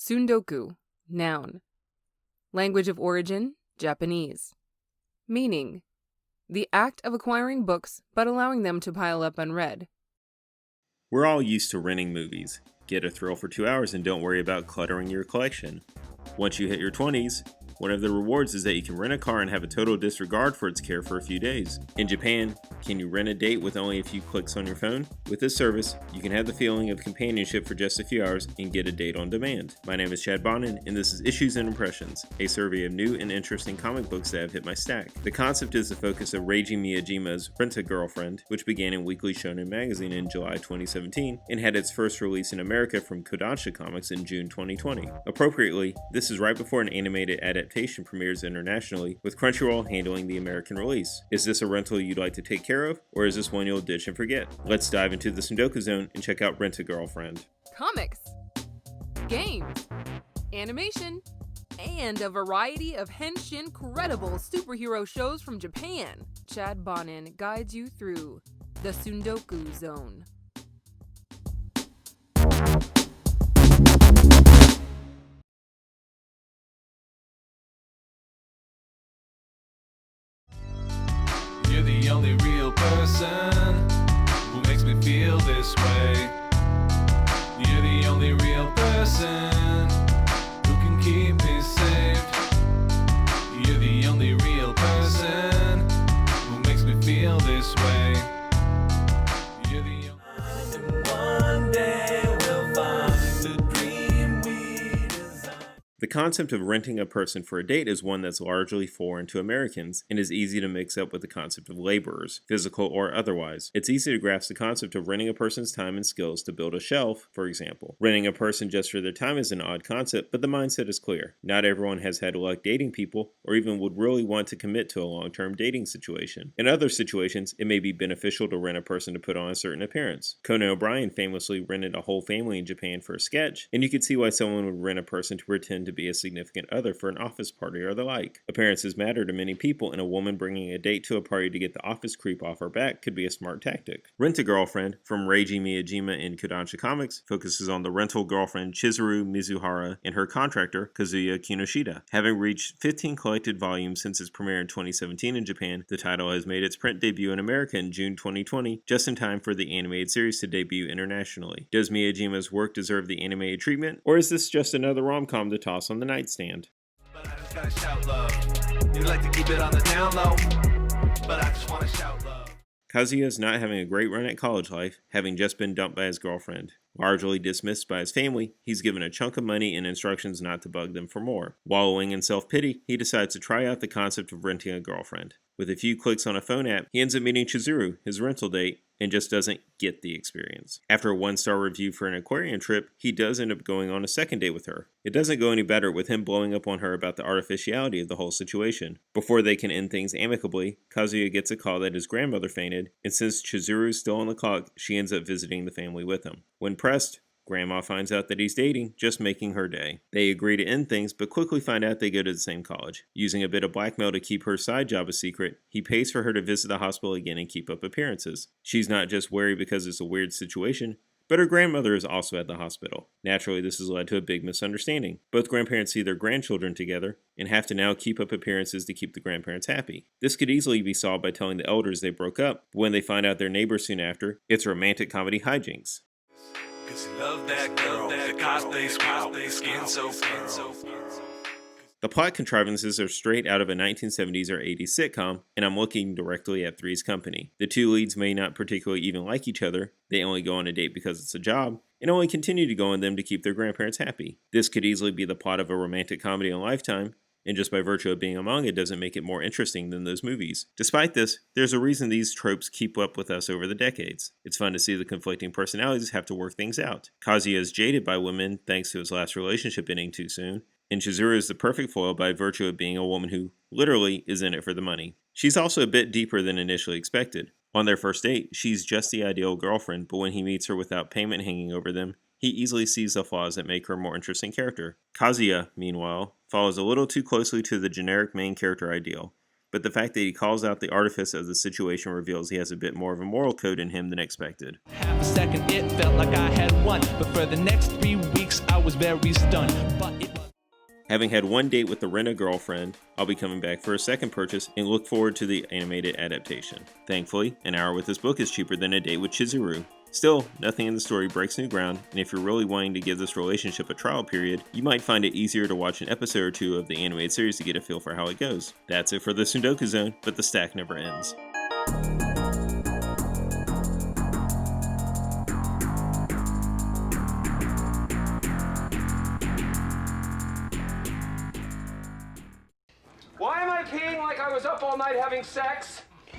Tsundoku, noun. Language of origin, Japanese. Meaning, the act of acquiring books but allowing them to pile up unread. We're all used to renting movies. Get a thrill for 2 hours and don't worry about cluttering your collection. Once you hit your 20s, one of the rewards is that you can rent a car and have a total disregard for its care for a few days. In Japan, can you rent a date with only a few clicks on your phone? With this service, you can have the feeling of companionship for just a few hours and get a date on demand. My name is Chad Bonin, and this is Issues and Impressions, a survey of new and interesting comic books that have hit my stack. The concept is the focus of Reiji Miyajima's Rent-A-Girlfriend, which began in Weekly Shonen magazine in July 2017 and had its first release in America from Kodansha Comics in June 2020. Appropriately, this is right before an animated adaptation premieres internationally, with Crunchyroll handling the American release. Is this a rental you'd like to take care of, or is this one you'll ditch and forget? Let's dive into the Tsundoku zone and check out Rent-A-Girlfriend. Comics, games, animation, and a variety of henshin credible superhero shows from Japan. Chad Bonin guides you through the Tsundoku zone. You're the only real person who makes me feel this way. You're the only real person who can keep me safe. You're the only real person who makes me feel this way. You're the only one day we'll find the dream we desire. The concept of renting a person for a date is one that's largely foreign to Americans and is easy to mix up with the concept of laborers, physical or otherwise. It's easy to grasp the concept of renting a person's time and skills to build a shelf, for example. Renting a person just for their time is an odd concept, but the mindset is clear. Not everyone has had luck dating people or even would really want to commit to a long-term dating situation. In other situations, it may be beneficial to rent a person to put on a certain appearance. Conan O'Brien famously rented a whole family in Japan for a sketch, and you could see why someone would rent a person to pretend to be a significant other for an office party or the like. Appearances matter to many people, and a woman bringing a date to a party to get the office creep off her back could be a smart tactic. Rent-A-Girlfriend, from Reiji Miyajima in Kodansha Comics, focuses on the rental girlfriend Chizuru Mizuhara and her contractor Kazuya Kinoshita. Having reached 15 collected volumes since its premiere in 2017 in Japan, the title has made its print debut in America in June 2020, just in time for the animated series to debut internationally. Does Miyajima's work deserve the animated treatment, or is this just another rom-com to toss on the nightstand? But I just gotta shout love. You like to keep it on the down low, but I just wanna shout love. Kazuya is not having a great run at college life, having just been dumped by his girlfriend. Largely dismissed by his family, he's given a chunk of money and instructions not to bug them for more. Wallowing in self-pity, he decides to try out the concept of renting a girlfriend. With a few clicks on a phone app, he ends up meeting Chizuru, his rental date, and just doesn't get the experience. After a 1-star review for an aquarium trip, he does end up going on a second date with her. It doesn't go any better with him blowing up on her about the artificiality of the whole situation. Before they can end things amicably, Kazuya gets a call that his grandmother fainted, and since Chizuru is still on the clock, she ends up visiting the family with him. When pressed, Grandma finds out that he's dating, just making her day. They agree to end things, but quickly find out they go to the same college. Using a bit of blackmail to keep her side job a secret, he pays for her to visit the hospital again and keep up appearances. She's not just wary because it's a weird situation, but her grandmother is also at the hospital. Naturally, this has led to a big misunderstanding. Both grandparents see their grandchildren together and have to now keep up appearances to keep the grandparents happy. This could easily be solved by telling the elders they broke up, but when they find out they're neighbors soon after, it's romantic comedy hijinks. Cause you love that girl, the cosplay, skin so The plot contrivances are straight out of a 1970s or 80s sitcom, and I'm looking directly at Three's Company. The two leads may not particularly even like each other, they only go on a date because it's a job, and only continue to go on them to keep their grandparents happy. This could easily be the plot of a romantic comedy on Lifetime, and just by virtue of being a manga doesn't make it more interesting than those movies. Despite this, there's a reason these tropes keep up with us over the decades. It's fun to see the conflicting personalities have to work things out. Kazuya is jaded by women thanks to his last relationship ending too soon, and Chizuru is the perfect foil by virtue of being a woman who, literally, is in it for the money. She's also a bit deeper than initially expected. On their first date, she's just the ideal girlfriend, but when he meets her without payment hanging over them, he easily sees the flaws that make her a more interesting character. Kazuya, meanwhile, follows a little too closely to the generic main character ideal, but the fact that he calls out the artifice of the situation reveals he has a bit more of a moral code in him than expected. Half a second it felt like I had won, but for the next 3 weeks I was very stunned. But it was... Having had one date with the Rent-A-Girlfriend, I'll be coming back for a second purchase and look forward to the animated adaptation. Thankfully, an hour with this book is cheaper than a date with Chizuru. Still, nothing in the story breaks new ground, and if you're really wanting to give this relationship a trial period, you might find it easier to watch an episode or two of the animated series to get a feel for how it goes. That's it for the Tsundoku Zone, but the stack never ends. Why am I peeing like I was up all night having sex?